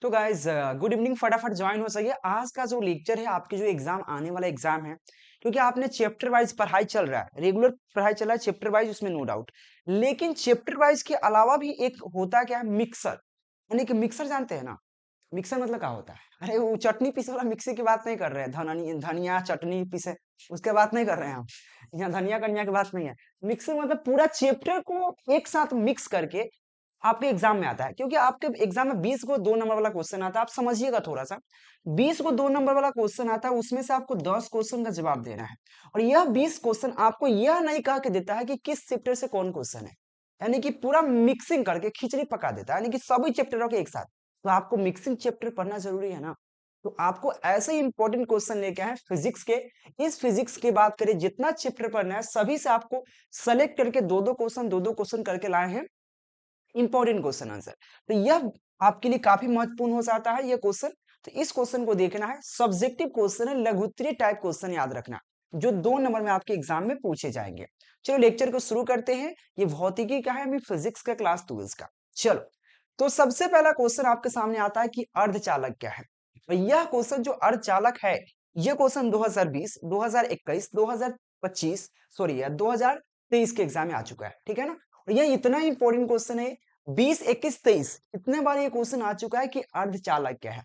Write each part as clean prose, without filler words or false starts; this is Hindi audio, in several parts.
तो गाइज गुड इवनिंग। फटाफट ज्वाइन हो सके। आज का जो लेक्चर है आपके जो एग्जाम आने वाला एग्जाम है, क्योंकि आपने चैप्टर वाइज पढ़ाई चल रहा है, रेगुलर पढ़ाई चल रहा है चैप्टर वाइज, उसमें नो डाउट। लेकिन चैप्टर वाइज के अलावा भी एक होता क्या है, मिक्सर। यानी कि मिक्सर जानते हैं ना? मिक्सर मतलब क्या होता है? अरे वो चटनी पीसे वाला मिक्सी की बात नहीं कर रहे हैं, धनिया चटनी पीसे उसके बात नहीं कर रहे हैं हम। यहाँ धनिया कनिया की बात नहीं है। मिक्सर मतलब पूरा चैप्टर को एक साथ मिक्स करके आपके एग्जाम में आता है, क्योंकि आपके एग्जाम में 20 को 2 नंबर वाला क्वेश्चन आता है। आप समझिएगा थोड़ा सा, 20 को 2 नंबर वाला क्वेश्चन आता है, उसमें से आपको 10 क्वेश्चन का जवाब देना है। और यह 20 क्वेश्चन आपको यह नहीं कह के देता है कि किस चैप्टर से कौन क्वेश्चन है, यानी कि पूरा मिक्सिंग करके खिचड़ी पका देता है, यानी कि सभी चैप्टरों के एक साथ। तो आपको मिक्सिंग चैप्टर पढ़ना जरूरी है ना। तो आपको ऐसे ही इंपॉर्टेंट क्वेश्चन लेके आए फिजिक्स के। इस फिजिक्स की बात करें, जितना चैप्टर पढ़ना है सभी से आपको सेलेक्ट करके दो दो क्वेश्चन करके लाए हैं, इंपॉर्टेंट क्वेश्चन आंसर। तो यह आपके लिए काफी महत्वपूर्ण हो जाता है ये क्वेश्चन। तो इस क्वेश्चन को देखना है, सब्जेक्टिव क्वेश्चन है, लघुत्तरीय टाइप क्वेश्चन याद रखना, जो 2 नंबर में आपके एग्जाम में पूछे जाएंगे। चलो लेक्चर को शुरू करते हैं। ये भौतिकी का है, अभी फिजिक्स का क्लास 12 का। चलो, तो सबसे पहला क्वेश्चन आपके सामने आता है कि अर्धचालक क्या है। और यह क्वेश्चन जो अर्धचालक है, यह क्वेश्चन 2020, 2021, 2025 सॉरी यार 2023 के एग्जाम में आ चुका है, ठीक है ना। और यह इतना इंपॉर्टेंट क्वेश्चन है, 20, 21, 23 इतने बार ये क्वेश्चन आ चुका है कि अर्धचालक क्या है।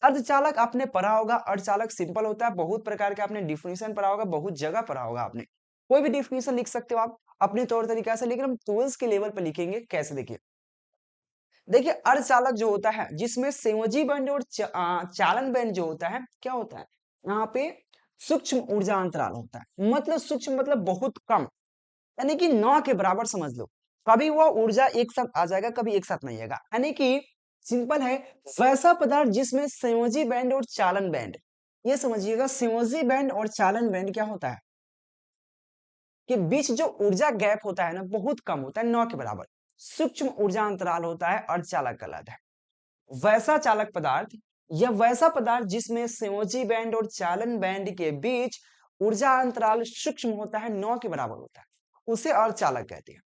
अर्धचालक आपने पढ़ा होगा, अर्धचालक सिंपल होता है, बहुत प्रकार के आपने डिफिनेशन पढ़ा होगा, बहुत जगह पढ़ा होगा आपने। कोई भी डिफिनेशन लिख सकते हो आप अपने तौर तरीका से, लेकिन हम 12 के लेवल पर लिखेंगे कैसे, देखिए। देखिए, अर्धचालक जो होता है, जिसमें संयोजी बंद और चालन बंद जो होता है, क्या होता है यहाँ पे, सूक्ष्म ऊर्जा अंतराल होता है। मतलब सूक्ष्म मतलब बहुत कम, यानी कि 9 के बराबर समझ लो। कभी वो ऊर्जा एक साथ आ जाएगा, कभी एक साथ नहीं आएगा, यानी कि सिंपल है, वैसा पदार्थ जिसमें संयोजी बैंड और चालन बैंड, ये समझिएगा, संयोजी बैंड और चालन बैंड क्या होता है कि बीच जो ऊर्जा गैप होता है ना, बहुत कम होता है, 9 के बराबर। सूक्ष्म ऊर्जा अंतराल होता है, अर्धचालक कहलाता है। वैसा चालक पदार्थ या वैसा पदार्थ जिसमें संयोजी बैंड और चालन बैंड के बीच ऊर्जा अंतराल सूक्ष्म होता है, 9 के बराबर होता है, उसे अर्धचालक कहते हैं।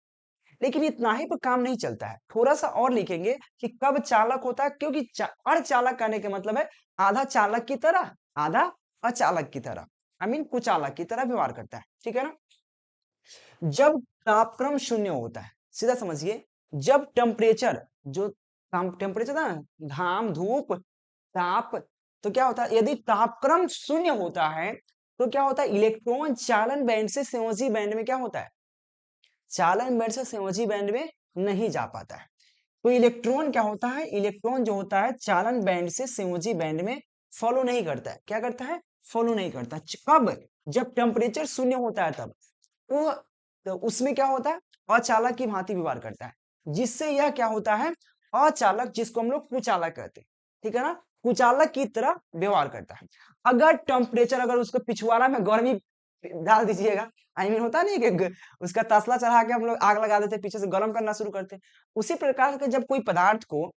लेकिन इतना ही पर काम नहीं चलता है, थोड़ा सा और लिखेंगे कि कब चालक होता है, क्योंकि अर्धचालक कहने के मतलब है आधा चालक की तरह, आधा अचालक की तरह, आई मीन कुचालक की तरह व्यवहार करता है, ठीक है ना। जब तापक्रम शून्य होता है, सीधा समझिए, जब टेम्परेचर जो टेम्परेचर ना, घाम धूप ताप, तो क्या होता है, यदि तापक्रम शून्य होता है तो क्या होता है, इलेक्ट्रॉन चालन बैंड से संयोजी बैंड में क्या होता है, चालन बैंड से संयोजी बैंड में नहीं जा पाता है। तो इलेक्ट्रॉन क्या होता है, इलेक्ट्रॉन जो होता है चालन बैंड से संयोजी बैंड में फॉलो नहीं करता है। क्या करता है, फॉलो नहीं करता। कब, जब टेम्परेचर शून्य होता है तब वो, तो उसमें क्या होता है, अचालक की भांति व्यवहार करता है, जिससे यह क्या होता है, अचालक, जिसको हम लोग कुचालक कहते हैं, ठीक है ना, कुचालक की तरह व्यवहार करता है। अगर टेम्परेचर, अगर उसको पिछवाड़ा में गर्मी डाल दीजिएगा, आई मीन होता नहीं कि उसका तसला चढ़ा के हम लोग आग लगा देते, पीछे से गर्म करना शुरू करते, उसी प्रकार के जब कोई पदार्थ को,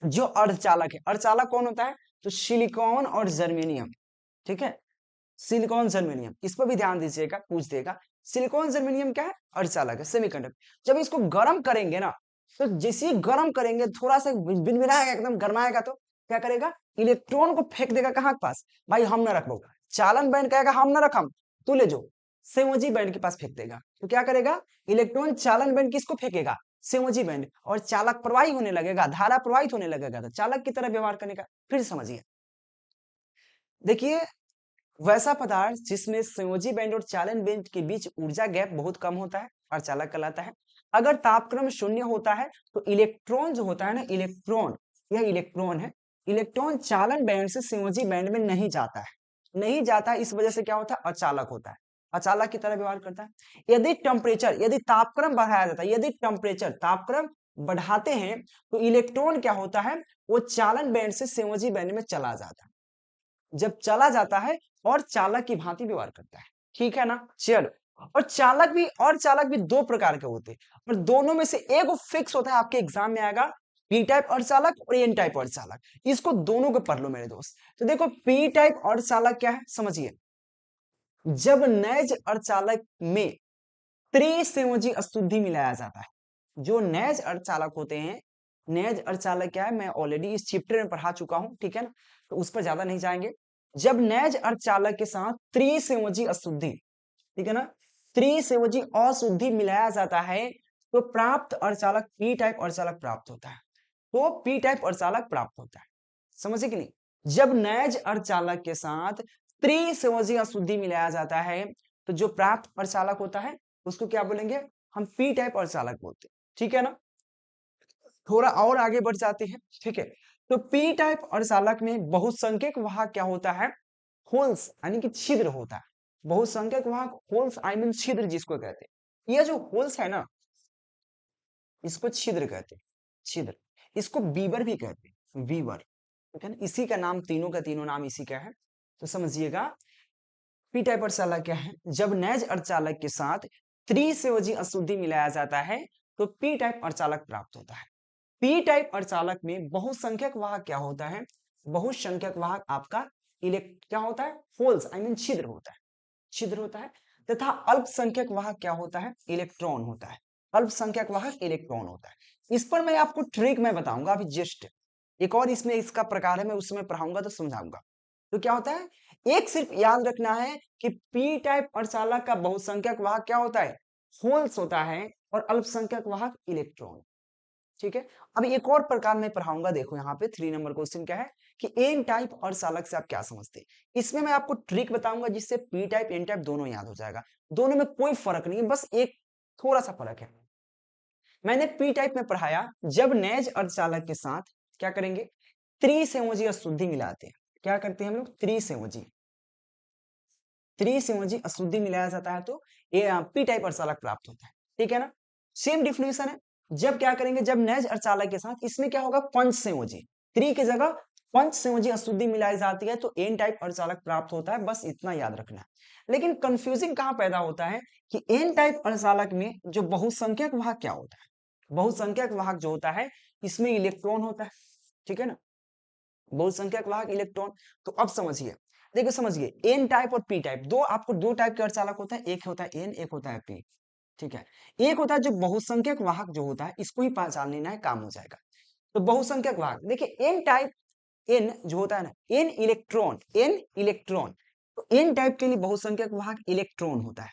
जो अर्धचालक है, अर्धचालक कौन होता है, तो सिलिकॉन और जर्मेनियम, ठीक है, सिलिकॉन जर्मेनियम, इस पर भी ध्यान दीजिएगा, पूछ देगा। सिलिकॉन जर्मेनियम क्या है, अर्धचालक है, सेमीकंडक्टर। जब इसको गर्म करेंगे ना, तो जैसे ही गर्म करेंगे, थोड़ा सा बिनबिनाएगा, एकदम गर्माएगा, तो क्या करेगा, इलेक्ट्रॉन को फेंक देगा कहाँ के पास, भाई हम ना रखो। चालन बैंड कहेगा हम ना रखम, तू ले जो, संयोजी बैंड के पास फेंक देगा। तो क्या करेगा, इलेक्ट्रॉन चालन बैंड किसको फेंकेगा, संयोजी बैंड, और चालक प्रवाही होने लगेगा, धारा प्रवाहित होने लगेगा, तो चालक की तरह व्यवहार करने का। फिर समझिए, देखिए, वैसा पदार्थ जिसमें संयोजी बैंड और चालन बैंड के बीच ऊर्जा गैप बहुत कम होता है, अर्धचालक कहलाता है। अगर तापक्रम शून्य होता है तो इलेक्ट्रॉन जो होता है ना, इलेक्ट्रॉन, यह इलेक्ट्रॉन है, इलेक्ट्रॉन चालन बैंड से संयोजी बैंड में नहीं जाता है, नहीं जाता है, इस वजह से क्या होता है, अचालक होता है, अचालक की तरह व्यवहार करता है। यदि टेम्परेचर, यदि तापक्रम बढ़ाया जाता है, यदि टेम्परेचर तापक्रम बढ़ाते हैं, तो इलेक्ट्रॉन क्या होता है, वो चालन बैंड से संयोजी बैंड में चला जाता है। जब चला जाता है और चालक की भांति व्यवहार करता है, ठीक है ना। चलो, और चालक भी दो प्रकार के होते हैं, और दोनों में से एक फिक्स होता है, आपके एग्जाम में आएगा, पी टाइप अर्धचालक और एन टाइप अर्धचालक। इसको दोनों को पढ़ लो मेरे दोस्त। तो देखो, पी टाइप अर्धचालक क्या है, समझिए, जब नैज अर्धचालक में त्रिसंयोजी अशुद्धि मिलाया जाता है, जो नैज अर्धचालक होते हैं, नैज अर्धचालक क्या है, मैं ऑलरेडी इस चैप्टर में पढ़ा चुका हूं, ठीक है ना, तो उस पर ज्यादा नहीं जाएंगे। जब नैज अर्धचालक के साथ त्रिसंयोजी अशुद्धि, ठीक है ना, त्रिसंयोजी अशुद्धि मिलाया जाता है तो प्राप्त अर्धचालक पी टाइप अर्धचालक प्राप्त होता है। तो पी टाइप अर्धचालक प्राप्त होता है, समझे कि नहीं। जब नैज अर्धचालक के साथ त्रिसंयोजी अशुद्धि मिलाया जाता है तो जो प्राप्त अर्धचालक होता है उसको क्या बोलेंगे, हम पी टाइप अर्धचालक बोलते हैं, ठीक है ना। थोड़ा और आगे बढ़ जाते हैं, ठीक है। तो पी टाइप अर्धचालक में बहुसंख्यक वाहक क्या होता है, होल्स यानी कि छिद्र होता है। बहुसंख्यक वाहक होल्स आई मीन छिद्र जिसको कहते हैं, ये जो होल्स है ना इसको छिद्र कहते हैं, छिद्र। इसको बीवर भी कहते हैं, बीवर, ठीक है ना, इसी का नाम, तीनों का तीनों नाम इसी का है। तो समझिएगा पी टाइप अर्धचालक क्या है, जब नैज अर्धचालक के साथ त्रिसंयोजी अशुद्धि मिलाया जाता है तो पी टाइप अर्धचालक प्राप्त होता है। पी टाइप अर्धचालक में बहुसंख्यक वाहक क्या होता है, बहुसंख्यक वाहक आपका इलेक्ट क्या होता है, होल्स आई मीन छिद्र होता है, छिद्र होता है। तथा अल्पसंख्यक वाहक क्या होता है, इलेक्ट्रॉन होता है, अल्पसंख्यक वाहक इलेक्ट्रॉन होता है। इस पर मैं आपको ट्रिक मैं बताऊंगा अभी जस्ट, एक और इसमें इसका प्रकार है, मैं उसमें पढ़ाऊंगा तो समझाऊंगा। तो क्या होता है, एक सिर्फ याद रखना है कि पी टाइप अर्धचालक का बहुसंख्यक वाहक क्या होता है, होल्स होता है, और अल्पसंख्यक वाहक इलेक्ट्रॉन, ठीक है। अब एक और प्रकार में पढ़ाऊंगा, देखो यहाँ पे 3 नंबर क्वेश्चन क्या है कि एन टाइप अर्धचालक से आप क्या समझते हैं। इसमें मैं आपको ट्रिक बताऊंगा जिससे पी टाइप एन टाइप दोनों याद हो जाएगा। दोनों में कोई फर्क नहीं है, बस एक थोड़ा सा फर्क है। मैंने पी टाइप में पढ़ाया, जब नैज अर्धचालक के साथ क्या करेंगे, त्रिसंयोजी अशुद्धि मिलाते हैं। क्या करते हैं हम लोग, त्रिसंयोजी, त्रिसंयोजी अशुद्धि मिलाया जाता है तो ये पी टाइप अर्धचालक प्राप्त होता है, ठीक है ना। सेम डिफिनेशन है। जब क्या करेंगे, जब नैज अर्धचालक के साथ इसमें क्या होगा, पंचसंयोजी, त्रि की जगह पंचसंयोजी अशुद्धि मिलाई जाती है तो एन टाइप अर्धचालक प्राप्त होता है, बस इतना याद रखना है। लेकिन कंफ्यूजिंग कहां पैदा होता है कि एन टाइप अर्धचालक में जो बहुसंख्यक वाहक क्या होता है, बहुसंख्यक वाहक जो होता है इसमें इलेक्ट्रॉन होता है, ठीक है ना, बहुसंख्यक वाहक इलेक्ट्रॉन। तो अब समझिए, देखो समझिए, एन टाइप और पी टाइप, दो आपको दो टाइप के अर्धचालक होता है, एक होता है एन, एक होता है पी, ठीक है। एक होता है जो बहुसंख्यक वाहक जो होता है, इसको ही पहचान लेना है, काम हो जाएगा। तो बहुसंख्यक वाहक देखिए, एन टाइप, एन जो होता है ना, एन इलेक्ट्रॉन, एन इलेक्ट्रॉन, तो एन टाइप के लिए बहुसंख्यक वाहक इलेक्ट्रॉन होता है।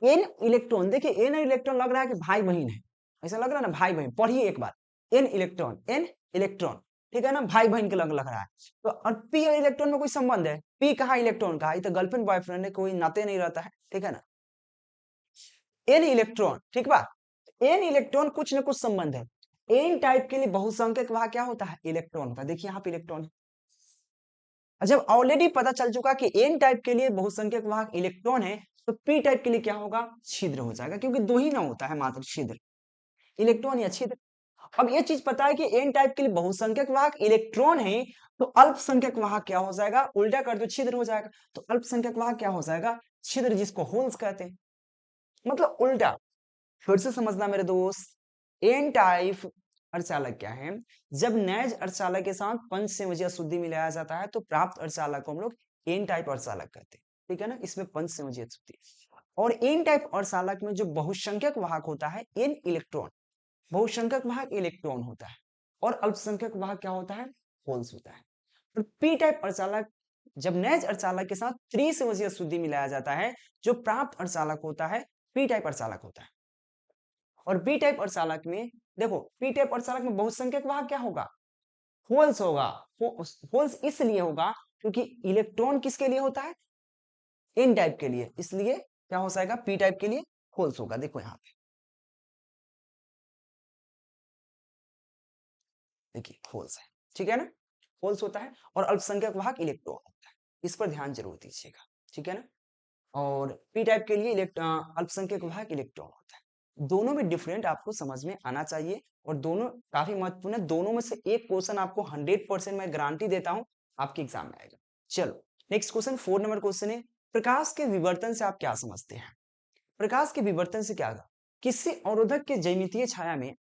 एन इलेक्ट्रॉन, देखिए एन इलेक्ट्रॉन लग रहा है कि भाई बहन है, ऐसा लग रहा है ना, भाई बहन, पढ़िए एक बार, एन इलेक्ट्रॉन, एन इलेक्ट्रॉन, ठीक है ना, भाई बहन के लग रहा है। तो और पी और इलेक्ट्रॉन में कोई संबंध है, पी कहा इलेक्ट्रॉन कहा, ये तो गर्लफ्रेंड बॉयफ्रेंड है, कोई नाते नहीं रहता है, ठीक है ना। एन इलेक्ट्रॉन, ठीक बा, एन इलेक्ट्रॉन कुछ ना कुछ संबंध है। एन टाइप के लिए बहुसंख्यक वहां क्या होता है, इलेक्ट्रॉन होता है, देखिए यहाँ पे इलेक्ट्रॉन है। जब ऑलरेडी पता चल चुका कि एन टाइप के लिए बहुसंख्यक वाहक इलेक्ट्रॉन है तो पी टाइप के लिए क्या होगा, छिद्र हो जाएगा, क्योंकि दो ही ना होता है मात्र, छिद्र, इलेक्ट्रॉन या छिद्र। अब ये चीज पता है कि एन टाइप के लिए बहुसंख्यक वाहक इलेक्ट्रॉन है तो अल्पसंख्यक वाहक क्या हो जाएगा, उल्टा कर दो छिद्र हो जाएगा। तो अल्पसंख्यक वाहक क्या हो जाएगा, छिद्र, जिसको होल्स कहते हैं, मतलब उल्टा। फिर से समझना मेरे दोस्त, एन टाइप अर्धचालक क्या है, जब नैज अर्धचालक के साथ पंच संयोजी अशुद्धि मिलाया जाता है तो प्राप्त अर्धचालक को हम लोग एन टाइप अर्धचालक कहते हैं, ठीक है ना, इसमें पंच संयोजी अशुद्धि। और एन टाइप अर्धचालक में जो बहुसंख्यक वाहक होता है, एन इलेक्ट्रॉन, बहुसंख्यक वाहक इलेक्ट्रॉन होता है, और अल्पसंख्यक वाहक क्या होता है, होल्स होता है। और पी टाइप अर्धचालक, जब नैज अर्धचालक के साथ त्रिसंयोजी अशुद्धि मिलाया जाता है, जो प्राप्त अर्धचालक होता है पी टाइप अर्धचालक होता है। और बी टाइप अर्धचालक में देखो, पी टाइप अर्धचालक में बहुसंख्यक वाहक क्या होगा, होल्स होगा। होल्स इसलिए होगा क्योंकि इलेक्ट्रॉन किसके लिए होता है, एन टाइप के लिए, इसलिए क्या हो जाएगा, पी टाइप के लिए होल्स होगा। देखो यहाँ पे देखिए होल्स है, ठीक है ना, होल्स होता है, और अल्पसंख्यक वाहक इलेक्ट्रॉन होता है, इस पर ध्यान जरूर दीजिएगा, ठीक है ना। और पी टाइप के लिए अल्पसंख्यक वाहक इलेक्ट्रॉन होता है। दोनों में डिफरेंट आपको समझ में आना चाहिए, और दोनों काफी महत्वपूर्ण है। दोनों में से एक क्वेश्चन आपको 100% मैं गारंटी देता हूं आपके एग्जाम में आएगा। चलो नेक्स्ट क्वेश्चन, 4 नंबर क्वेश्चन है, प्रकाश के विवर्तन से आप क्या समझते हैं। प्रकाश के विवर्तन से क्या होगा, किसी अवरोधक के ज्यामितीय छाया में,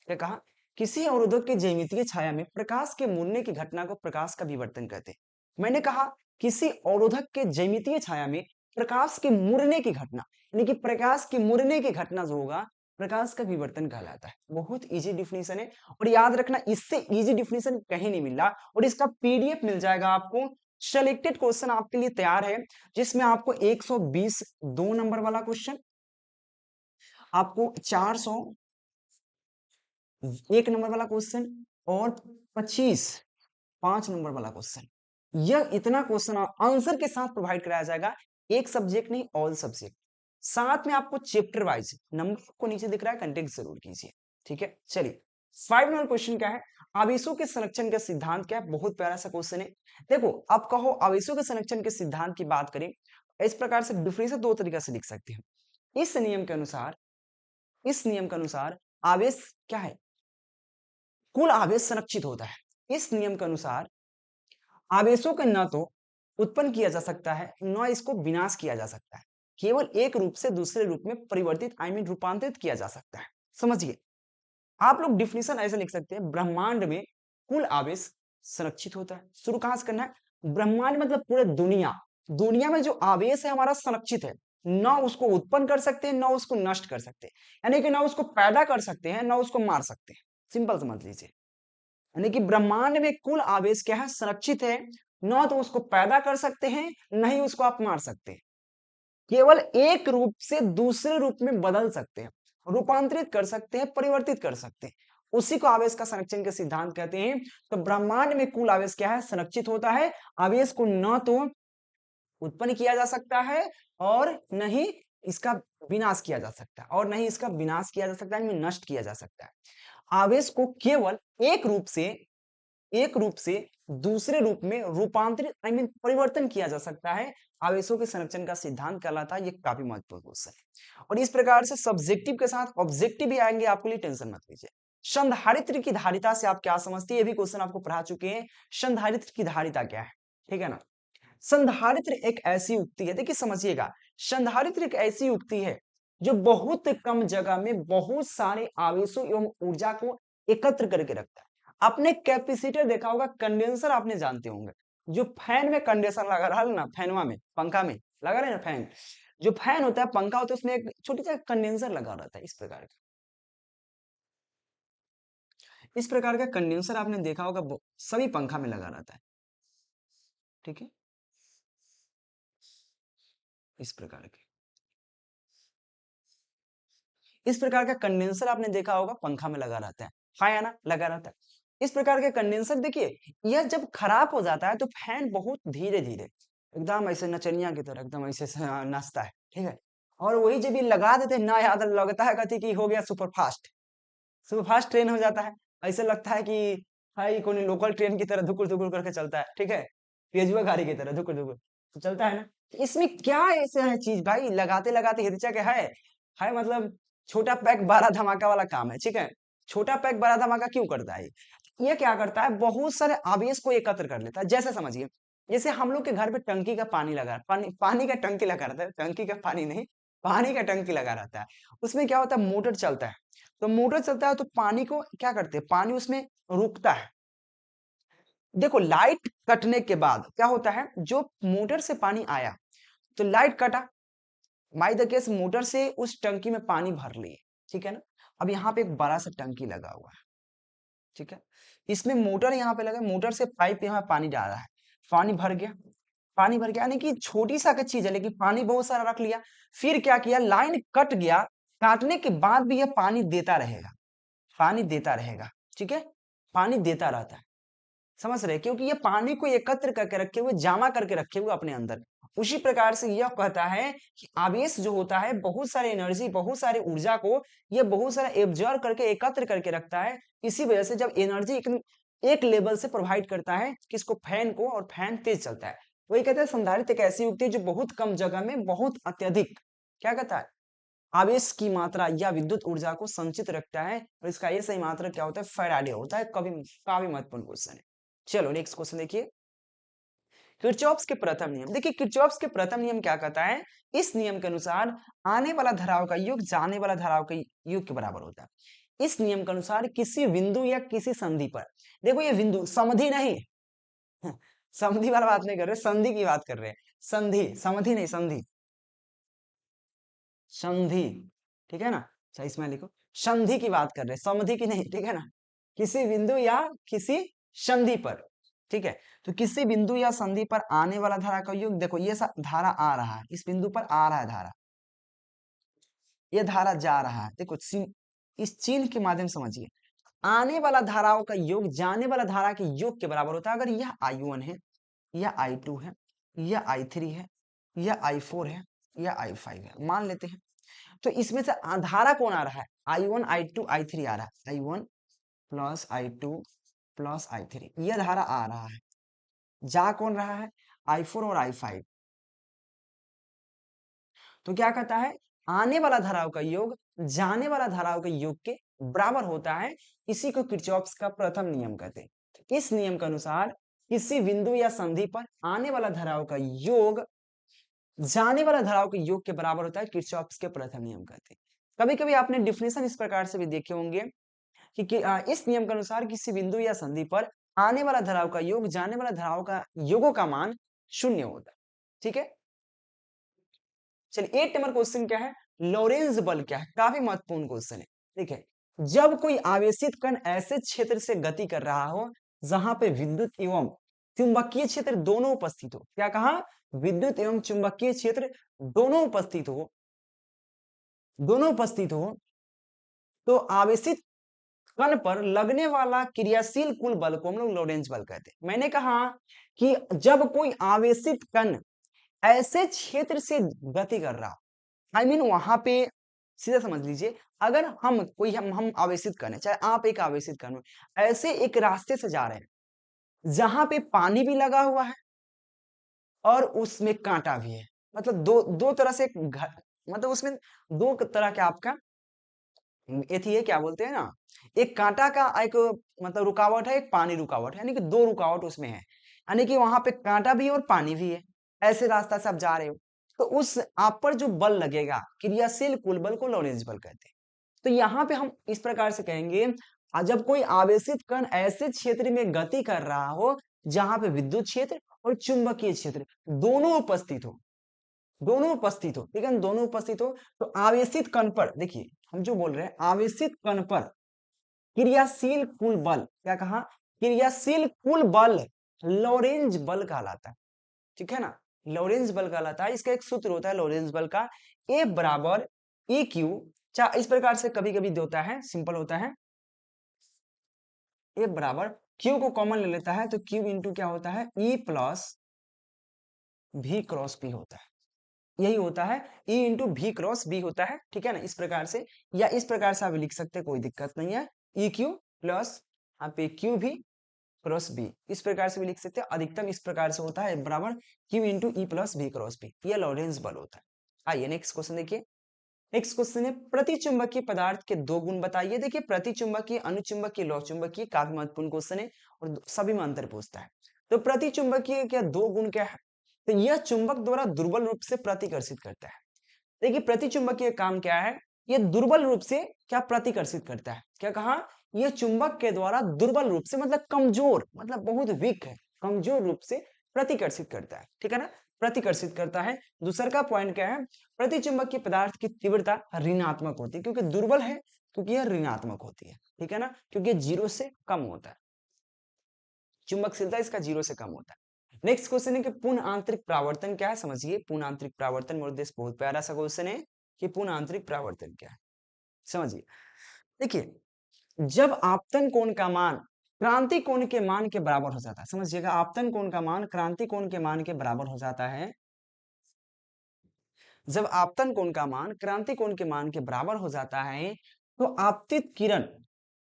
क्या कहा, किसी अवरोधक के ज्यामितीय छाया में प्रकाश के मुड़ने की घटना को प्रकाश का विवर्तन कहते हैं। मैंने कहा किसी अवरोधक के ज्यामितीय छाया में प्रकाश के मुड़ने की घटना, यानी कि प्रकाश के मुड़ने की घटना जो होगा प्रकाश का विवर्तन कहलाता है। बहुत इजी डिफिनीशन है और याद रखना इससे इजी डिफिनीशन कहीं नहीं मिल रहा और इसका पीडीएफ मिल जाएगा आपको। सिलेक्टेड क्वेश्चन आपके लिए तैयार है जिसमें आपको 120 2 नंबर वाला क्वेश्चन, आपको 400 1 नंबर वाला क्वेश्चन और 25 5 नंबर वाला क्वेश्चन, यह इतना क्वेश्चन आंसर के साथ प्रोवाइड कराया जाएगा। एक सब्जेक्ट नहीं, ऑल सब्जेक्ट। साथ में आपको चैप्टर वाइज नंबर को नीचे दिख रहा है, कंटेक्ट जरूर कीजिए। ठीक है, चलिए 5 नंबर क्वेश्चन क्या है, आवेशों के संरक्षण का सिद्धांत क्या है। बहुत प्यारा सा क्वेश्चन है। देखो अब कहो आवेशों के संरक्षण के सिद्धांत की बात करें, इस प्रकार से डिफरेंस दो तरीका से लिख सकते हैं। इस नियम के अनुसार, इस नियम के अनुसार आवेश क्या है, कुल आवेश संरक्षित होता है। इस नियम के अनुसार आवेशों के न तो उत्पन्न किया जा सकता है न इसको विनाश किया जा सकता है, केवल एक रूप से दूसरे रूप में परिवर्तित रूपांतरित किया जा सकता है। समझिए, आप लोग डिफिनेशन ऐसे लिख सकते हैं, ब्रह्मांड में कुल आवेश संरक्षित होता है। शुरू कहां से करना है, ब्रह्मांड मतलब पूरे दुनिया, दुनिया में जो आवेश है हमारा संरक्षित है, न उसको उत्पन्न कर सकते हैं न उसको नष्ट कर सकते हैं, यानी कि ना उसको पैदा कर सकते हैं न उसको मार सकते हैं। सिंपल समझ लीजिए, यानी कि ब्रह्मांड में कुल आवेश क्या है, संरक्षित है, न तो उसको पैदा कर सकते हैं न ही उसको आप मार सकते हैं, केवल एक रूप से दूसरे रूप में बदल सकते हैं, रूपांतरित कर सकते हैं, परिवर्तित कर सकते हैं, उसी को आवेश का संरक्षण के सिद्धांत कहते हैं। तो ब्रह्मांड में कुल आवेश क्या है, संरक्षित होता है। आवेश को न तो उत्पन्न किया जा सकता है और न ही इसका विनाश किया जा सकता है, और न ही इसका विनाश किया जा सकता है, यानी नष्ट किया जा सकता है। आवेश को केवल एक रूप से, एक रूप से दूसरे रूप में रूपांतरित परिवर्तन किया जा सकता है। आवेशों के संरक्षण का सिद्धांत कहलाता है। ये काफी महत्वपूर्ण क्वेश्चन है और इस प्रकार से सब्जेक्टिव के साथ ऑब्जेक्टिव भी आएंगे आपके लिए, टेंशन मत लीजिए। संधारित्र की धारिता से आप क्या समझते हैं, ये भी क्वेश्चन आपको पढ़ा चुके हैं। संधारित्र की धारिता क्या है, ठीक है ना। संधारित्र एक ऐसी युक्ति है, देखिए समझिएगा, संधारित्र एक ऐसी युक्ति है जो बहुत कम जगह में बहुत सारे आवेशों एवं ऊर्जा को एकत्र करके रखता है। आपने कैपेसिटर देखा होगा, कंडेंसर आपने जानते होंगे, जो फैन में कंडेंसर लगा रहा है ना, फैनवा में, पंखा में लगा रहे ना फैन, जो फैन होता है, पंखा होता है, उसमें एक छोटी सा कंडेंसर लगा रहता है। इस प्रकार का कंडेंसर आपने देखा होगा, सभी पंखा में लगा रहता है। ठीक है, इस प्रकार के, इस प्रकार का कंडेंसर आपने देखा होगा, पंखा में लगा रहता है, हाँ या ना, लगा रहता है। इस प्रकार के कंडेंसर देखिए, यह जब खराब हो जाता है तो फैन बहुत धीरे धीरे, एकदम ऐसे नचनिया की तरह एकदम ऐसे नाचता है। ठीक है, और वही जब ये लगा देते हैं ना, याद लगता है कहती कि हो गया super fast, super fast train हो जाता है। ऐसे लगता है कि भाई कोई लोकल ट्रेन की तरह धुकुर धुकुर करके चलता है। ठीक है, तेजुआ गाड़ी की तरह धुकुर धुकुर तो चलता है ना। इसमें क्या ऐसे है चीज भाई, लगाते लगाते हिरचा के है मतलब छोटा पैक बड़ा धमाका वाला काम है। ठीक है, छोटा पैक बड़ा धमाका क्यों करता है, ये क्या करता है, बहुत सारे आवेश को एकत्र कर लेता है। जैसे समझिए, जैसे हम लोग के घर पे टंकी का पानी लगा, पानी का टंकी लगा रहता है, टंकी का पानी नहीं, पानी का टंकी लगा रहता है। उसमें क्या होता है, मोटर चलता है, तो मोटर चलता है तो पानी को क्या करते हैं, पानी उसमें रुकता है। देखो लाइट कटने के बाद क्या होता है, जो मोटर से पानी आया तो लाइट कटा, बाय द केस मोटर से उस टंकी में पानी भर लिए। ठीक है ना, अब यहाँ पे एक बड़ा सा टंकी लगा हुआ है। ठीक है, इसमें मोटर यहाँ पे लगा, मोटर से पाइप यहाँ पानी डाल रहा है, पानी भर गया, पानी भर गया, यानी कि छोटी सा चीज है लेकिन पानी बहुत सारा रख लिया। फिर क्या किया, लाइन कट गया, काटने के बाद भी यह पानी देता रहेगा, पानी देता रहेगा। ठीक है, पानी देता रहता है, समझ रहे, क्योंकि ये पानी को एकत्र करके रखे हुए, जमा करके रखे हुए अपने अंदर। उसी प्रकार से यह कहता है कि आवेश जो होता है, बहुत सारी एनर्जी, बहुत सारी ऊर्जा को ये बहुत सारा एब्जॉर्ब करके एकत्र करके रखता है। इसी वजह से जब एनर्जी एक लेवल से प्रोवाइड करता है किसको, फैन को, और फैन तेज चलता है। वही कहते हैं संधारित्र एक ऐसी युक्ति है जो बहुत कम जगह में बहुत अत्यधिक क्या कहता है, आवेश की मात्रा या विद्युत ऊर्जा को संचित रखता है। और इसका ये सही मात्रा क्या होता है, फैराडे होता है। कभी काफी महत्वपूर्ण क्वेश्चन है। चलो नेक्स्ट क्वेश्चन देखिए, किरचॉफ्स के प्रथम नियम। देखिए किरचॉफ्स के प्रथम नियम क्या कहता है, इस नियम के अनुसार आने वाला धाराओं का योग जाने वाला धाराओं के योग के बराबर होता है। इस नियम के अनुसार किसी बिंदु या किसी संधि पर, देखो ये बिंदु समधि नहीं, समधि वाला बात नहीं कर रहे, संधि की बात कर रहे हैं, संधि, समधि नहीं, संधि, संधि, ठीक है ना। अच्छा इसमें लिखो, संधि की बात कर रहे हैं, समधि की नहीं, ठीक है ना। किसी बिंदु या किसी संधि पर, ठीक है। तो किसी बिंदु या संधि पर आने वाला धारा का योग, देखो ये धारा आ रहा है, इस बिंदु पर आ रहा है धारा, ये धारा जा रहा है, देखो इस चिन्ह के माध्यम से समझिए। आने वाला धाराओं का योग जाने वाला धारा के योग के बराबर होता है। अगर यह I1 है, यह I2 है, यह I3 है, यह I4 है, यह I5 है, मान लेते हैं। तो इसमें से धारा कौन आ रहा है? I1 I2 I3 आ रहा है, I1 plus I2 plus I3, यह धारा आ रहा है। जा कौन रहा है? I4 और I5। तो क्या कहता है, आने वाला धाराओं का योग जाने वाला धाराओं के योग के बराबर होता है। इसी को किरचॉफ का प्रथम नियम कहते हैं। इस नियम के अनुसार किसी बिंदु या संधि पर आने वाला धाराओं का योग जाने वाला धाराओं के योग के बराबर होता है, किरचॉफ के प्रथम नियम कहते हैं। कभी कभी आपने डिफिनेशन इस प्रकार से भी देखे होंगे कि इस नियम के अनुसार किसी बिंदु या संधि पर आने वाला धाराओं का योग जाने वाला धाराओं का योगों का मान शून्य होता है, ठीक है। चलिए 8 नंबर क्वेश्चन क्या है, लोरेंज बल क्या है? काफी महत्वपूर्ण क्वेश्चन है। देखिए, जब कोई आवेशित कण ऐसे क्षेत्र से गति कर रहा हो जहां पे विद्युत एवं चुंबकीय क्षेत्र दोनों उपस्थित हो, क्या कहा? विद्युत एवं चुंबकीय क्षेत्र दोनों उपस्थित हो, दोनों उपस्थित हो, तो आवेशित कण पर लगने वाला क्रियाशील कुल बल को हम लोग लोरेंज बल कहते हैं। मैंने कहा कि जब कोई आवेशित कण ऐसे क्षेत्र से गति कर रहा, आई मीन वहां पे सीधा समझ लीजिए, अगर हम आवेशित करें, चाहे आप एक आवेशित करें, ऐसे एक रास्ते से जा रहे हैं जहां पे पानी भी लगा हुआ है और उसमें कांटा भी है, मतलब दो दो तरह से घर, मतलब उसमें दो तरह के आपका ये क्या बोलते हैं ना, एक कांटा का एक मतलब रुकावट है, एक पानी रुकावट है, यानी कि दो रुकावट उसमें है, यानी कि वहां पे कांटा भी है और पानी भी है। ऐसे रास्ता से आप जा रहे हो, तो उस आप पर जो बल लगेगा क्रियाशील कुल बल को लोरेंज बल कहते हैं। तो यहाँ पे हम इस प्रकार से कहेंगे, जब कोई आवेशित कण ऐसे क्षेत्र में गति कर रहा हो जहां पे विद्युत क्षेत्र और चुंबकीय क्षेत्र दोनों उपस्थित हो, दोनों उपस्थित हो, ठीक है, दोनों उपस्थित हो, तो आवेशित कण पर, देखिए हम जो बोल रहे हैं, आवेशित कण पर क्रियाशील कुल बल, क्या कहा? क्रियाशील कुल बल लोरेंज बल कहलाता है, ठीक है ना, लोरेंज बल कहलाता है। इसका एक सूत्र होता है लोरेंज बल का, ए बराबर ई क्यू, चाहे इस प्रकार से कभी कभी होता है, सिंपल होता है, ए बराबर क्यू को कॉमन ले लेता है तो क्यू इंटू क्या होता है, ई प्लस भी क्रॉस पी होता है, यही होता है, E इंटू भी क्रॉस बी होता है, ठीक है ना, इस प्रकार से, या इस प्रकार से आप लिख सकते हैं, कोई दिक्कत नहीं है, ई क्यू प्लस आप क्यू भी क्रॉस बी, इस प्रकार से भी लिख सकते हैं। अधिकतम इस प्रकार से होता है, बराबर Q into E plus B cross B, यह लॉरेंस बल होता है। आइए नेक्स्ट क्वेश्चन देखिए। नेक्स्ट क्वेश्चन है, प्रति चुंबकीय पदार्थ के दो गुण बताइए। देखिए, प्रति चुंबकीय, अनुचुंबकीय, लौह चुंबकीय, काफी महत्वपूर्ण क्वेश्चन है और सभी में अंतर पूछता है। तो प्रति चुंबकीय क्या दो गुण क्या है? तो यह चुंबक द्वारा दुर्बल रूप से प्रतिकर्षित करता है। देखिए, प्रति चुंबकीय काम क्या है, यह दुर्बल रूप से क्या प्रतिकर्षित करता है, क्या कहा? यह चुंबक के द्वारा दुर्बल रूप से, मतलब कमजोर, मतलब बहुत वीक है, कमजोर रूप से प्रतिकर्षित करता है, ठीक है ना, प्रतिकर्षित करता है। दूसरा का पॉइंट क्या है, प्रति चुंबकीय पदार्थ की तीव्रता ऋणात्मक होती है, क्योंकि दुर्बल है, क्योंकि यह ऋणात्मक होती है, ठीक है ना, क्योंकि जीरो से कम होता है, चुंबकशीलता इसका जीरो से कम होता है। नेक्स्ट क्वेश्चन है कि पूर्ण आंतरिक प्रावर्तन क्या है, समझिए। पूर्ण आंतरिक प्रावर्तन मेरे देश बहुत प्यारा सा क्वेश्चन है कि पूर्ण आंतरिक प्रावर्तन क्या है, समझिए। देखिए, जब आपतन कोण का मान क्रांति कोण के मान के बराबर हो जाता है, समझिएगा, आपतन कोण का मान क्रांति कोण के मान के बराबर हो जाता है, जब आपतन कोण का मान क्रांति कोण के मान के बराबर हो जाता है, तो आपतित किरण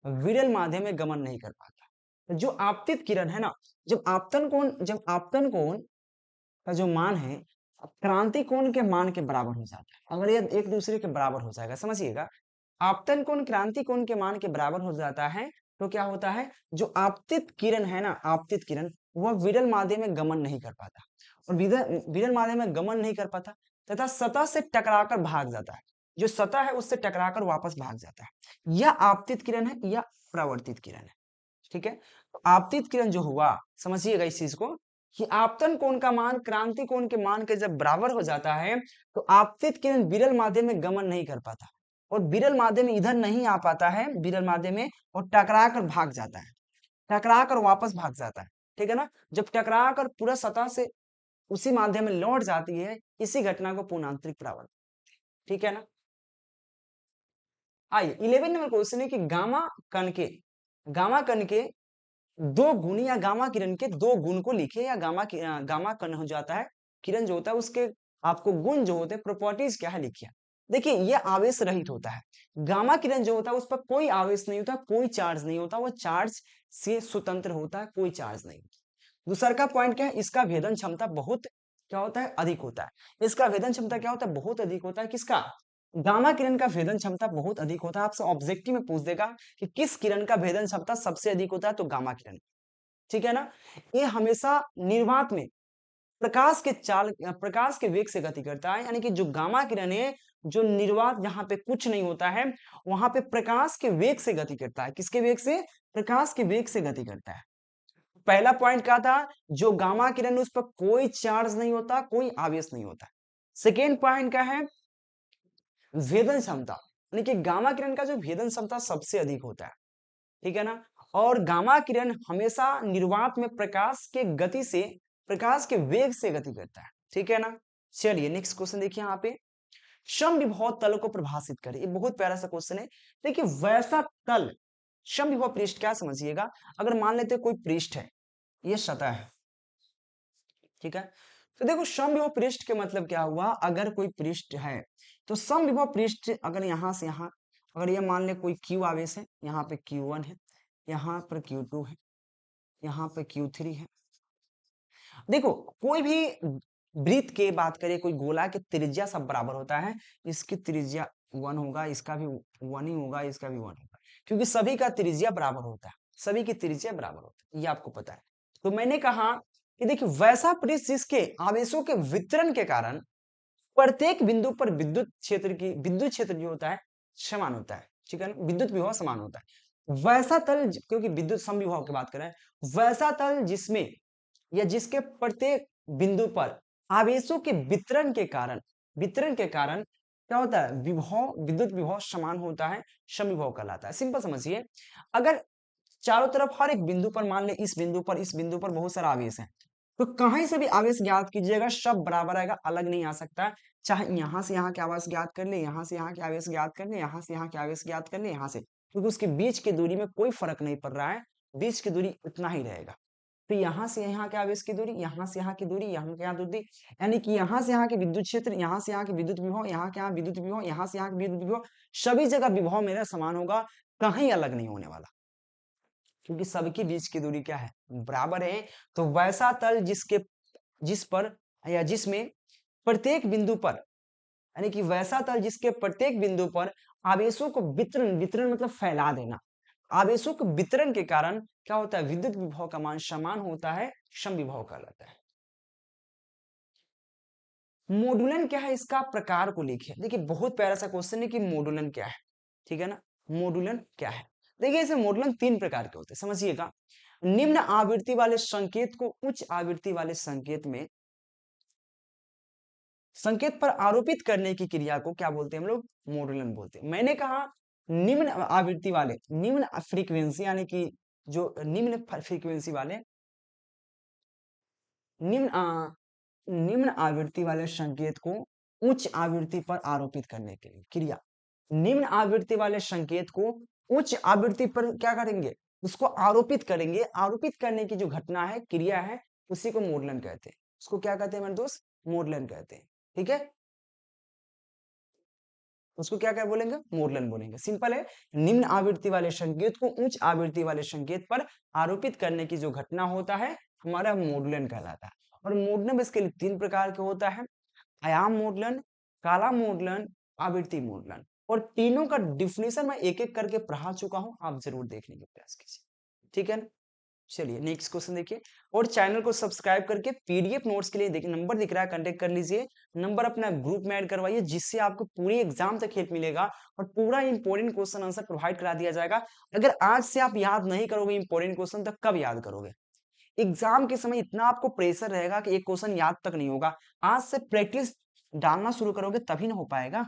विरल माध्यम में गमन नहीं कर पाता। जो आपतित किरण है ना, जब आपतन कोण का जो मान है क्रांति कोण के मान के बराबर हो जाता है, अगर ये एक दूसरे के बराबर हो जाएगा, समझिएगा, आपतन कोण क्रांति कोण के मान के बराबर हो जाता है, तो क्या होता है, जो आपतित किरण है ना, आपतित किरण, वह विरल माध्यम में गमन नहीं कर पाता, और विरल माध्यम में गमन नहीं कर पाता तथा सतह से टकराकर भाग जाता है, जो सतह है उससे टकराकर वापस भाग जाता है, यह आपतित किरण है या परावर्तित किरण है, ठीक है। तो आपतित किरण जो हुआ, समझिएगा इस चीज को, कि आपतन कोण का मान क्रांति कोण के मान के जब बराबर हो जाता है, तो आपतित किरण विरल माध्यम में गमन नहीं कर पाता, और विरल माध्यम इधर नहीं आ पाता है, विरल माध्यम में, और टकरा कर भाग जाता है, टकरा कर वापस भाग जाता है, ठीक है ना। जब टकरा कर पूरा सतह से उसी माध्यम में लौट जाती है, इसी घटना को पूर्णांतरिक परावर्तन, ठीक है ना। आइए 11 नंबर क्वेश्चन है कि गामा कण के दो गुण या गामा किरण के दो गुण को लिखे, या गामा कण हो जाता है, किरण जो होता है उसके आपको गुण जो होते हैं, प्रॉपर्टीज क्या है लिखिए। देखिए ये आवेश रहित होता है, गामा किरण जो होता है उस पर कोई आवेश नहीं होता, कोई चार्ज नहीं होता, वो चार्ज से स्वतंत्र होता है, कोई चार्ज नहीं। दूसरा का पॉइंट क्या है, इसका भेदन क्षमता बहुत क्या होता है, अधिक होता है। इसका भेदन क्षमता क्या होता है, बहुत अधिक होता है। किसका, गामा किरण का भेदन क्षमता बहुत अधिक होता है। आपसे ऑब्जेक्टिव में पूछ देगा कि किस किरण का भेदन क्षमता सबसे अधिक होता है, तो गामा किरण, ठीक है ना। ये हमेशा निर्वात में प्रकाश के वेग से गति करता है, यानी कि जो गामा किरण है, जो निर्वात जहां पे कुछ नहीं होता है, वहां पे प्रकाश के वेग से गति करता है। किसके वेग से, प्रकाश के वेग से गति करता है। पहला पॉइंट क्या था, जो गामा किरण उस पर कोई चार्ज नहीं होता, कोई आवेश नहीं होता। सेकेंड पॉइंट क्या है, भेदन क्षमता, यानी कि गामा किरण का जो भेदन क्षमता सबसे अधिक होता है, ठीक है ना। और गामा किरण हमेशा निर्वात में प्रकाश के वेग से गति करता है, ठीक है ना। चलिए नेक्स्ट क्वेश्चन देखिए यहाँ पे, सम विभव तल को परिभाषित करें। ये बहुत प्यारा सा क्वेश्चन है। देखिए वैसा तल, सम विभव पृष्ठ क्या समझिएगा, अगर मान लेते कोई पृष्ठ है, ये सतह है, ठीक है। तो देखो समविभव पृष्ठ के मतलब क्या हुआ, अगर कोई पृष्ठ है तो समविभव पृष्ठ अगर यहाँ से यहाँ, अगर ये मान ले कोई Q आवेश है, यहाँ पे Q1 है, यहाँ पर Q2 है, यहाँ पे Q3 है। देखो कोई भी वृत्त के बात करें, कोई गोला के त्रिज्या सब बराबर होता है, इसकी त्रिज्या 1 होगा, इसका भी 1 ही होगा, इसका भी 1 होगा, क्योंकि सभी का त्रिज्या बराबर होता है, सभी की त्रिज्या बराबर होता है, ये आपको पता है। तो मैंने कहा कि देखिए वैसा पृष्ठ जिसके आवेशों के वितरण के कारण प्रत्येक बिंदु पर विद्युत क्षेत्र जो होता है समान होता है, ठीक है ना, विद्युत विभव समान होता है। वैसा तल, क्योंकि विद्युत समविभव की बात करें, वैसा तल जिसमें या जिसके प्रत्येक बिंदु पर आवेशों के वितरण के कारण क्या होता है, विद्युत विभव समान होता है, समविभव कहलाता है। सिंपल समझिए, अगर चारों तरफ हर एक बिंदु पर, मान ले इस बिंदु पर बहुत सारा आवेश है, तो कहीं से भी आवेश ज्ञात कीजिएगा सब बराबर आएगा, अलग नहीं आ सकता। चाहे यहाँ से यहाँ के आवेश ज्ञात कर ले, यहाँ से यहाँ के आवेश ज्ञात कर ले, यहाँ से यहाँ के आवेश ज्ञात कर ले, यहाँ से, क्योंकि उसके बीच की दूरी में कोई फर्क नहीं पड़ रहा है, बीच की दूरी उतना ही रहेगा। तो यहाँ से यहाँ के आवेश की दूरी, यहाँ से यहाँ की दूरी, यहाँ के यहाँ दूरी, यानी कि यहाँ से यहाँ के विद्युत क्षेत्र, यहाँ से यहाँ के विद्युत विभव, यहाँ के यहाँ विद्युत विभव, यहाँ से यहाँ के विद्युत विभव, सभी जगह विभव मेरा समान होगा, कहीं अलग नहीं होने वाला, क्योंकि सबकी बीच की दूरी क्या है, बराबर है। तो वैसा तल जिस पर या जिसमें प्रत्येक बिंदु पर, यानी कि वैसा तल जिसके प्रत्येक बिंदु पर आवेशों को वितरण मतलब फैला देना, आवेशों के वितरण के कारण क्या होता है, विद्युत विभव का मान समान होता है, समविभव कहलाता है। मॉड्यूलन क्या है, इसका प्रकार को लिखिए। देखिए बहुत प्यारा सा क्वेश्चन है कि मॉड्यूलन क्या है, ठीक है ना। मॉड्यूलन क्या है, देखिए इसे मॉड्यूलन 3 प्रकार के होते हैं, समझिएगा। निम्न आवृत्ति वाले संकेत को उच्च आवृत्ति वाले संकेत पर आरोपित करने की क्रिया को क्या बोलते हैं हम लोग, मॉड्यूलन बोलते हैं। मैंने कहा निम्न आवृत्ति वाले, निम्न फ्रीक्वेंसी, यानी कि जो निम्न फ्रीक्वेंसी वाले, निम्न निम्न आवृत्ति वाले संकेत को उच्च आवृत्ति पर आरोपित करने के लिए क्रिया, निम्न आवृत्ति वाले संकेत को उच्च आवृत्ति पर क्या करेंगे, उसको आरोपित करेंगे। आरोपित करने की जो घटना है, क्रिया है, उसी को मॉड्यूलन कहते हैं। उसको क्या कहते हैं मेरे दोस्त, मॉड्यूलन कहते हैं, ठीक है। उसको क्या क्या बोलेंगे, मॉड्यूलन बोलेंगे। सिंपल है, निम्न आवृत्ति वाले संकेत को उच्च आवृत्ति वाले संकेत पर आरोपित करने की जो घटना होता है, हमारा मॉड्यूलन कहलाता है। और मॉड्यूलन इसके लिए 3 प्रकार के होता है, आयाम मॉड्यूलन, काला मॉड्यूलन, आवृत्ति मॉड्यूलन। और तीनों का डिफिनेशन मैं एक एक करके पढ़ा चुका हूं, आप जरूर देखने का प्रयास कीजिए, ठीक है ना। चलिए नेक्स्ट क्वेश्चन देखिए, और चैनल को सब्सक्राइब करके पीडीएफ नोट्स के लिए देखिए, नंबर दिख रहा है, कांटेक्ट कर लीजिए, नंबर अपना ग्रुप में ऐड करवाइए, जिससे आपको पूरी एग्जाम तक हेल्प मिलेगा और पूरा इंपॉर्टेंट क्वेश्चन आंसर प्रोवाइड करा दिया जाएगा। अगर आज से आप याद नहीं करोगे इंपॉर्टेंट क्वेश्चन, तो कब याद करोगे। एग्जाम के समय इतना आपको प्रेशर रहेगा कि एक क्वेश्चन याद तक नहीं होगा। आज से प्रैक्टिस डालना शुरू करोगे तभी ना हो पाएगा।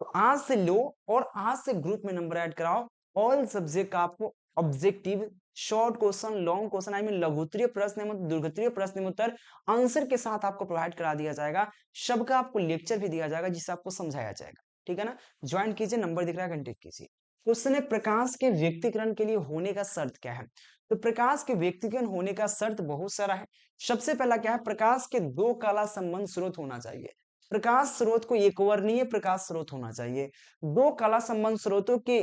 तो आज से लो और आज से ग्रुप में नंबर ऐड कराओ। ऑल सब्जेक्ट का आपको objective, short question, long question, I mean लघुत्तरीय प्रश्न एवं दीर्घोत्तरीय प्रश्न उत्तर आंसर के साथ आपको प्रोवाइड करा दिया जाएगा। सबका आपको लेक्चर भी दिया जाएगा जिससे आपको समझाया जाएगा। ठीक है ना, ज्वाइन कीजिए, नंबर दिख रहा है, कांटेक्ट कीजिए। क्वेश्चन है, प्रकाश के व्यक्तिकरण के लिए होने का शर्त क्या है? तो प्रकाश के व्यक्तिकरण होने का शर्त बहुत सारा है। सबसे पहला क्या है, प्रकाश के दो काला संबंध स्रोत होना चाहिए। प्रकाश स्रोत को एक वर्णीय प्रकाश स्रोत होना चाहिए। दो काला संबंध स्रोतों के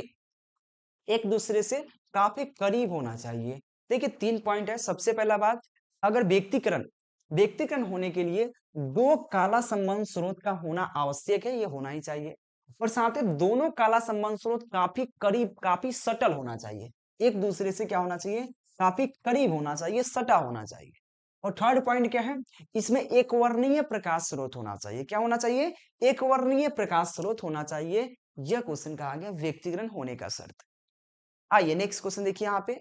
एक दूसरे से काफी करीब होना चाहिए। देखिए 3 पॉइंट है। सबसे पहला बात, अगर व्यक्तिकरण व्यक्तिकरण होने के लिए दो काला संबंध स्रोत का होना आवश्यक है, ये होना ही चाहिए। और साथ ही दोनों काला संबंध स्रोत काफी करीब, काफी सटल होना चाहिए। एक दूसरे से क्या होना चाहिए, काफी करीब होना चाहिए, सटा होना चाहिए। और थर्ड पॉइंट क्या है, इसमें एक वर्णीय प्रकाश स्रोत होना चाहिए। क्या होना चाहिए, एक वर्णीय प्रकाश स्रोत होना चाहिए। यह क्वेश्चन कहा गया व्यक्तिकरण होने का शर्त। आइए नेक्स्ट क्वेश्चन देखिए यहाँ पे,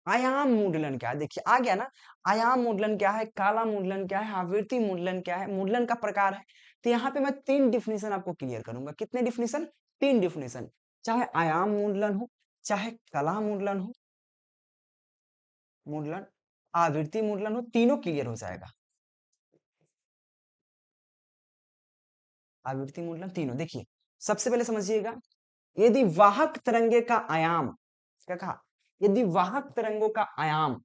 आयाम मुंडलन क्या है? देखिए आ गया ना, आयाम मुंडलन क्या है, काला मुंडलन क्या है, आवृत्ति मुंडलन क्या है, मुंडलन का प्रकार है। तो यहाँ पे मैं 3 डिफिनेशन आपको क्लियर करूंगा। कितने डिफिनेशन? 3 डिफिनेशन। चाहे आयाम मुंडलन हो, चाहे कला मुंडलन हो, मुंडलन, आवृत्ति मुंडलन हो, तीनों क्लियर हो जाएगा। आवृत्ति मुंडलन तीनों। देखिए सबसे पहले समझिएगा, यदि वाहक तरंगे का आयाम, क्या कहा, यदि वाहक तरंगों का आयाम,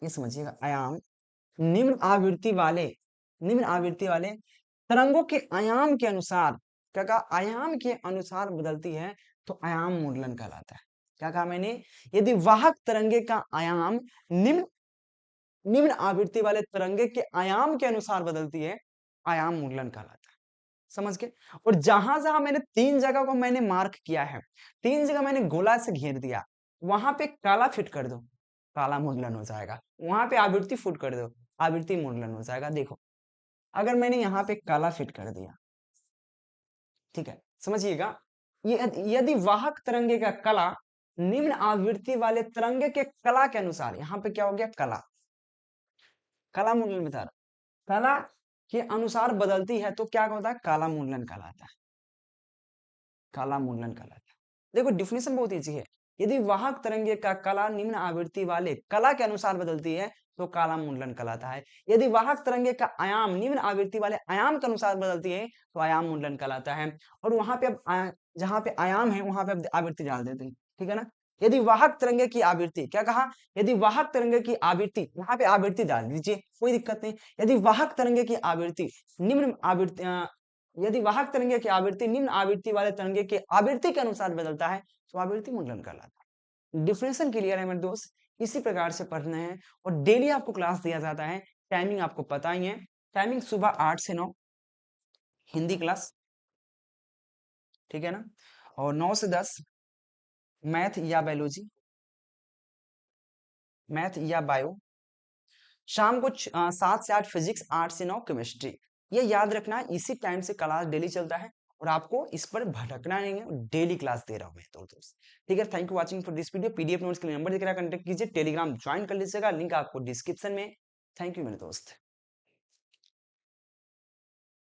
ये समझिएगा आयाम निम्न आवृत्ति वाले, निम्न आवृत्ति वाले तरंगों के आयाम के अनुसार, क्या कहा, आयाम के अनुसार बदलती है तो आयाम मुंडलन कहलाता है। क्या कहा मैंने, यदि वाहक तरंगे का आयाम निम्न निम्न आवृत्ति वाले तरंगे के आयाम के अनुसार बदलती है, आयाम मुंडलन कहलाता है। समझ गए? और जहां जहां मैंने 3 जगह को मैंने मार्क किया है, 3 जगह मैंने गोला से घेर दिया, वहां पे काला फिट कर दो, काला मुंडलन हो जाएगा। वहां पे आवृत्ति फुट कर दो, आवृत्ति मुंडलन हो जाएगा। देखो अगर मैंने यहाँ पे काला फिट कर दिया, ठीक है, समझिएगा, ये यदि वाहक तरंगे का कला निम्न आवृत्ति वाले तरंगे के कला के अनुसार, यहाँ पे क्या हो गया, कला, कला मुंडलन बता रहा, कला के अनुसार बदलती है तो क्या होता है, काला मुंडलन कहलाता है, काला मुंडलन कहलाता है। देखो डिफिनेशन बहुत ईजी है, यदि वाहक तरंगे का कला निम्न आवृत्ति वाले कला के अनुसार बदलती है तो काला मुंडलन कहलाता है। यदि वाहक तरंगे का आयाम निम्न आवृत्ति वाले आयाम के अनुसार बदलती है तो आयाम मुंडलन कहलाता है। और वहां पे अब जहां पे आयाम है वहां पे अब आवृत्ति डाल देते हैं, ठीक है ना। यदि वाहक तरंगे की आवृत्ति, क्या कहा, यदि वाहक तरंगे की आवृत्ति, वहां पे आवृत्ति डाल दीजिए, कोई दिक्कत नहीं। यदि वाहक तरंगे की आवृत्ति निम्न आवृत्ति, यदि वाहक तरंगे की आवृत्ति निम्न आवृत्ति वाले तरंगे के आवृत्ति के अनुसार बदलता है तो आवृत्ति मुंडलन कहलाता है। डिफरेंशियल क्लियर है मेरे दोस्त? इसी प्रकार से पढ़ना है और डेली आपको क्लास दिया जाता है। टाइमिंग आपको पता ही है, टाइमिंग सुबह 8 से 9 हिंदी क्लास, ठीक है ना, और 9 से 10 मैथ या बायोलॉजी, मैथ या बायो। शाम को 7 से 8 फिजिक्स, 8 से 9 केमिस्ट्री। ये याद रखना, इसी टाइम से क्लास डेली चलता है और आपको इस पर भटकना नहीं है, डेली क्लास दे रहा हूं मैं तो दोस्त। ठीक है, thank you watching for this video. PDF notes के लिए नंबर दिख रहा है, कांटेक्ट कीजिए, टेलीग्राम ज्वाइन कर लीजिएगा, लिंक आपको डिस्क्रिप्शन में। थैंक यू मेरे दोस्त।